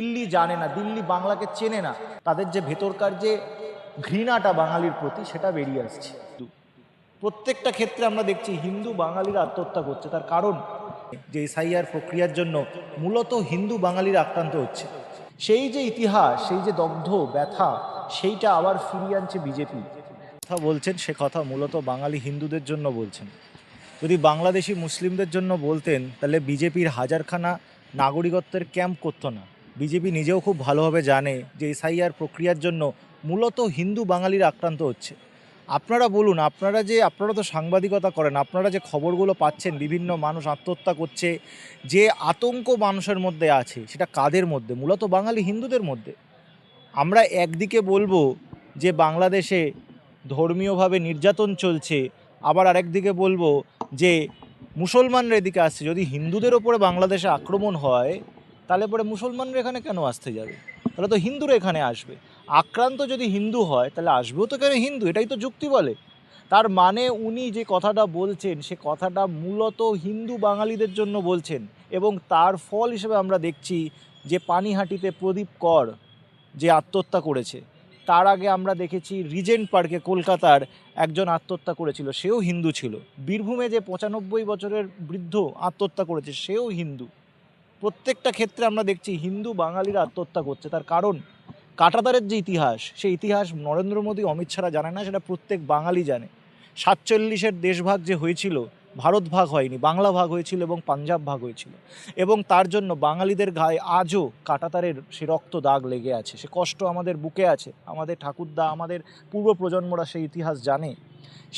দিল্লি জানে না, দিল্লি বাংলাকে চেনে না, তাদের যে ভেতরকার যে ঘৃণাটা বাঙালির প্রতি সেটা বেরিয়ে আসছে। প্রত্যেকটা ক্ষেত্রে আমরা দেখছি হিন্দু বাঙালিরা আত্মহত্যা করছে। তার কারণ যে এসআইআর প্রক্রিয়ার জন্য মূলত হিন্দু বাঙালিরা আক্রান্ত হচ্ছে। সেই যে ইতিহাস, সেই যে দগ্ধ ব্যথা, সেইটা আবার ফিরিয়ে আনছে বিজেপি। কথা বলছেন সে কথা মূলত বাঙালি হিন্দুদের জন্য বলছেন। যদি বাংলাদেশি মুসলিমদের জন্য বলতেন তাহলে বিজেপির হাজারখানা নাগরিকত্বের ক্যাম্প করতো না। বিজেপি নিজেও খুব ভালোভাবে জানে যে এসআইআর প্রক্রিয়ার জন্য মূলত হিন্দু বাঙালিরা আক্রান্ত হচ্ছে। আপনারা বলুন, আপনারা তো সাংবাদিকতা করেন, আপনারা যে খবরগুলো পাচ্ছেন বিভিন্ন মানুষ আত্মহত্যা করছে, যে আতঙ্ক মানুষের মধ্যে আছে সেটা কাদের মধ্যে? মূলত বাঙালি হিন্দুদের মধ্যে। আমরা একদিকে বলবো যে বাংলাদেশে ধর্মীয়ভাবে নির্যাতন চলছে, আবার আরেকদিকে বলবো যে মুসলমানরা এদিকে আসছে। যদি হিন্দুদের ওপরে বাংলাদেশে আক্রমণ হয় তাহলে পরে মুসলমানরা এখানে কেন আসতে যাবে? তাহলে তো হিন্দুরা এখানে আসবে। আক্রান্ত যদি হিন্দু হয় তাহলে আসবেও তো কেন হিন্দু, এটাই তো যুক্তি বলে। তার মানে উনি যে কথাটা বলছেন সে কথাটা মূলত হিন্দু বাঙালিদের জন্য বলছেন, এবং তার ফল হিসেবে আমরা দেখছি যে পানিহাটিতে প্রদীপ কর যে আত্মহত্যা করেছে, তার আগে আমরা দেখেছি রিজেন্ট পার্কে কলকাতার একজন আত্মহত্যা করেছিল, সেও হিন্দু ছিল। বীরভূমে যে 95 বছরের বৃদ্ধ আত্মহত্যা করেছে সেও হিন্দু। প্রত্যেকটা ক্ষেত্রে আমরা দেখছি হিন্দু বাঙালিরা আত্মহত্যা করছে। তার কারণ কাঁটাতারের যে ইতিহাস, সেই ইতিহাস নরেন্দ্র মোদী অমিত শাহরা জানে না, সেটা প্রত্যেক বাঙালি জানে। 47-এর দেশভাগ যে হয়েছিল, ভারত ভাগ হয়নি, বাংলা ভাগ হয়েছিল এবং পাঞ্জাব ভাগ হয়েছিল, এবং তার জন্য বাঙালিদের গায়ে আজও কাঁটাতারের সে রক্ত দাগ লেগে আছে, সে কষ্ট আমাদের বুকে আছে। আমাদের ঠাকুরদা, আমাদের পূর্ব প্রজন্মরা সেই ইতিহাস জানে।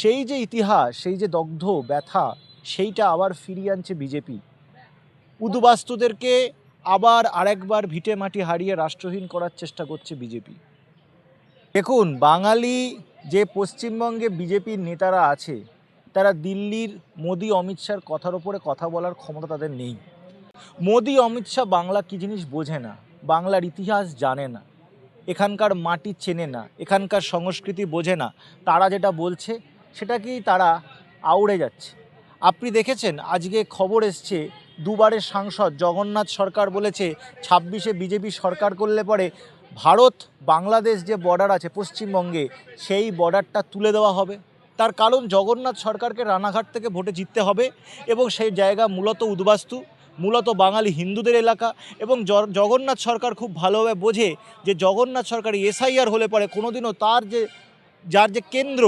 সেই যে ইতিহাস, সেই যে দগ্ধ ব্যথা, সেইটা আবার ফিরিয়ে আনছে বিজেপি। উদ্বাস্তুদেরকে আবার আরেকবার ভিটে মাটি হারিয়ে রাষ্ট্রহীন করার চেষ্টা করছে বিজেপি। দেখুন, বাঙালি যে পশ্চিমবঙ্গে বিজেপির নেতারা আছে, তারা দিল্লির মোদি অমিত শাহর কথার ওপরে কথা বলার ক্ষমতা তাদের নেই। মোদি অমিত শাহ বাংলা কী জিনিস বোঝে না, বাংলার ইতিহাস জানে না, এখানকার মাটি চেনে না, এখানকার সংস্কৃতি বোঝে না। তারা যেটা বলছে সেটাকেই তারা আউড়ে যাচ্ছে। আপনি দেখেছেন আজকে খবর এসছে, দুবারের সাংসদ জগন্নাথ সরকার বলেছে 26-এ বিজেপি সরকার করলে পরে ভারত বাংলাদেশ যে বর্ডার আছে পশ্চিমবঙ্গে, সেই বর্ডারটা তুলে দেওয়া হবে। তার কারণ জগন্নাথ সরকারকে রানাঘাট থেকে ভোটে জিততে হবে, এবং সেই জায়গা মূলত উদ্বাস্তু, মূলত বাঙালি হিন্দুদের এলাকা। এবং জগন্নাথ সরকার খুব ভালোভাবে বোঝে যে জগন্নাথ সরকার এসআইআর হলে পরে কোনোদিনও যার যে কেন্দ্র,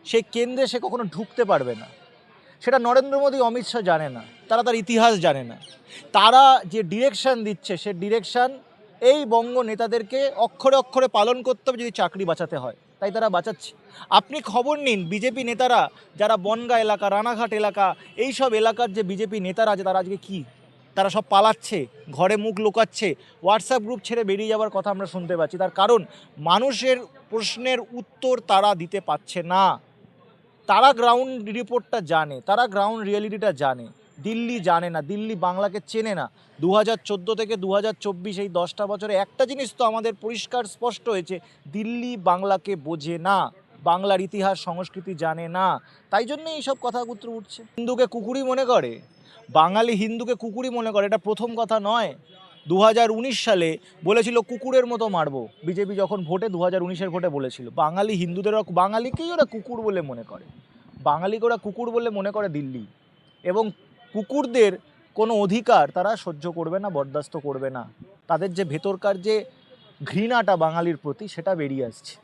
সেই কেন্দ্রে সে কখনো ঢুকতে পারবে না। সেটা নরেন্দ্র মোদী অমিত শাহ জানে না, তারা তার ইতিহাস জানে না। তারা যে ডিরেকশান দিচ্ছে সে ডিরেকশান এই বঙ্গ নেতাদেরকে অক্ষরে অক্ষরে পালন করতে হবে যদি চাকরি বাঁচাতে হয়, তাই তারা বাঁচাচ্ছে। আপনি খবর নিন, বিজেপি নেতারা যারা বনগাঁ এলাকা, রানাঘাট এলাকা, এই সব এলাকার যে বিজেপি নেতারা আছে, তারা আজকে কী, তারা সব পালাচ্ছে, ঘরে মুখ লুকাচ্ছে, হোয়াটসঅ্যাপ গ্রুপ ছেড়ে বেরিয়ে যাওয়ার কথা আমরা শুনতে পাচ্ছি। তার কারণ মানুষের প্রশ্নের উত্তর তারা দিতে পারছে না। তারা গ্রাউন্ড রিপোর্টটা জানে, তারা গ্রাউন্ড রিয়েলিটিটা জানে। দিল্লি জানে না, দিল্লি বাংলাকে চেনে না। 2014 থেকে 2024 এই 10টা বছরে একটা জিনিস তো আমাদের পরিষ্কার স্পষ্ট হয়েছে, দিল্লি বাংলাকে বোঝে না, বাংলার ইতিহাস সংস্কৃতি জানে না। তাই জন্যই এইসব কথাগুলো উঠছে। হিন্দুকে কুকুরই মনে করে, বাঙালি হিন্দুকে কুকুরই মনে করে। এটা প্রথম কথা নয়। 2019 সালে বলেছিল কুকুরের মতো মারবো, বিজেপি যখন ভোটে 2019-এর ভোটে বলেছিল। বাঙালি হিন্দুদের, বাঙালিকেই ওরা কুকুর বলে মনে করে, বাঙালিকে ওরা কুকুর বলে মনে করে দিল্লি। এবং কুকুরদের কোনো অধিকার তারা সহ্য করবে না, বরদাস্ত করবে না। তাদের যে ভেতরকার যে ঘৃণাটা বাঙালির প্রতি সেটা বেরিয়ে আসছে।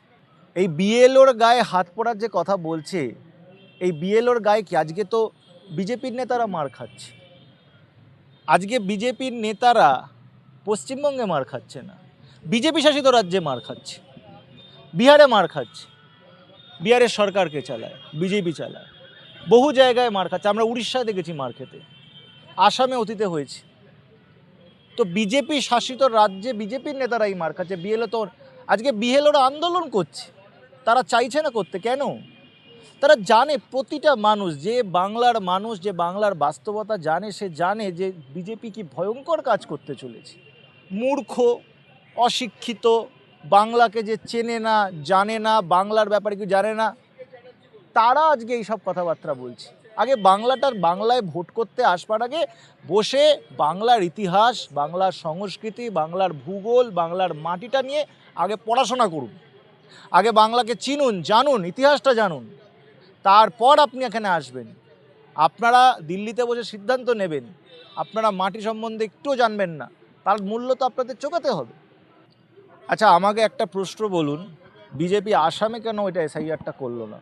এই বিএলওর গায়ে হাত পড়ার যে কথা বলছে, এই বিএলওর গায়ে কি আজকে তো বিজেপির নেতারা মার খাচ্ছে। আজকে বিজেপির নেতারা পশ্চিমবঙ্গে মার খাচ্ছে না, বিজেপি শাসিত রাজ্যে মার খাচ্ছে, বিহারে মার খাচ্ছে। বিহারের সরকারকে চালায় বিজেপি, চালায়, বহু জায়গায় মার খাচ্ছে। আমরা উড়িষ্যায় দেখেছি মার খেতে, আসামে অতীতে হয়েছে। তো বিজেপি শাসিত রাজ্যে বিজেপির নেতারাই মার খাচ্ছে। বিএলও তো আজকে বিএলওরা আন্দোলন করছে, তারা চাইছে না করতে। কেন? তারা জানে, প্রতিটা মানুষ, যে বাংলার বাস্তবতা জানে, সে জানে যে বিজেপি কি ভয়ঙ্কর কাজ করতে চলেছে। মূর্খ, অশিক্ষিত, বাংলাকে যে চেনে না, জানে না, বাংলার ব্যাপারে কি জানে না, তারা আজকে এইসব কথাবার্তা বলছে। আগে বাংলায় ভোট করতে আসবার আগে বসে বাংলার ইতিহাস, বাংলার সংস্কৃতি, বাংলার ভূগোল, বাংলার মাটিটা নিয়ে আগে পড়াশোনা করুন। আগে বাংলাকে চিনুন, জানুন, ইতিহাসটা জানুন, তারপর আপনি এখানে আসবেন। আপনারা দিল্লিতে বসে সিদ্ধান্ত নেবেন, আপনারা মাটি সম্বন্ধে একটুও জানবেন না, তার মূল্য তো আপনাদের চোকাতে হবে। আচ্ছা, আমাকে একটা প্রশ্ন বলুন, বিজেপি আসামে কেন এটা এসআইআরটা করলো না?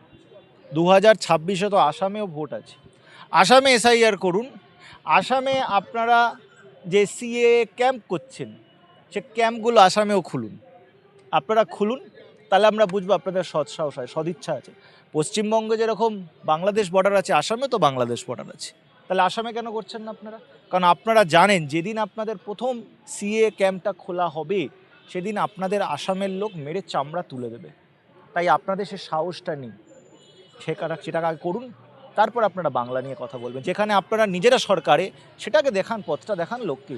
2026-এ তো আসামেও ভোট আছে, আসামে এসআইআর করুন। আসামে আপনারা যে সিএ ক্যাম্প করছেন, সে ক্যাম্পগুলো আসামেও খুলুন, আপনারা খুলুন, তাহলে আমরা বুঝবো আপনাদের সৎসাহস হয়, সদিচ্ছা আছে। পশ্চিমবঙ্গে যেরকম বাংলাদেশ বর্ডার আছে, আসামে তো বাংলাদেশ বর্ডার আছে, তাহলে আসামে কেন করছেন না আপনারা? কারণ আপনারা জানেন যেদিন আপনাদের প্রথম সিএ ক্যাম্পটা খোলা হবে, সেদিন আপনাদের আসামের লোক মেরে চামড়া তুলে দেবে। তাই আপনাদের সে সাহসটা নেই, সেটাকে আগে করুন, তারপর আপনারা বাংলা নিয়ে কথা বলবেন। যেখানে আপনারা নিজেরা সরকারে, সেটাকে দেখান, পথটা দেখান লোককে।